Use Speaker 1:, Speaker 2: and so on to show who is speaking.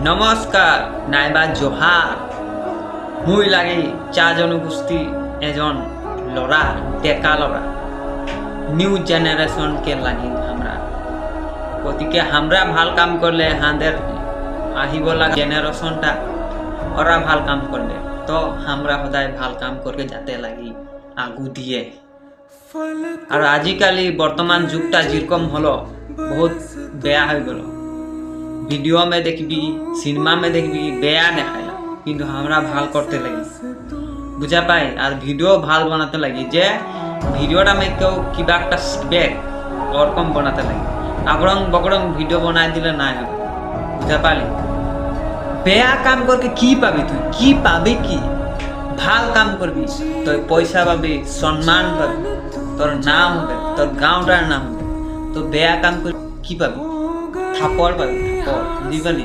Speaker 1: নমস্কার নাইবা জোহার মুই লাগি চা জনগোষ্ঠী এজন লড়া ডেকা লড়া নিউ জেনারেশন কে লাগি আমরা গতিকে আমরা ভাল কাম করলে হাঁদের আহিব লাগা জেনারেশনটা ওরা ভাল কাম করলে তো আমরা সদায় ভাল কাম করকে যাতে লাগি আগু দিয়ে আর আজিকালি বর্তমান যুগটা যেরকম হলো বহুত বেয়া হয়ে গেল ভিডিও মে দেখবি সিনেমা মে দেখবি বেয়া দেখাইলা কিন্তু আমরা ভাল করতে লাগি বুঝা পাই আর ভিডিও ভাল বানাতে লাগি যে ভিডিওটা মে কেউ কিবা একটা শিখবে ওরকম বানাতে লাগি আগরং বগরং ভিডিও বানাই দিলে না হবে বুঝা পালি বেয়া কাম করকে কি পাবি তুই কি পাবি কি ভাল কাম করবি তুই পয়সা পাবি সম্মান পাবি তোর নাম হবে তোর গাঁওটার নাম হবে তো বেয়া কাম করে কি পাবি থাপড় পাবি থাপড় দিবানি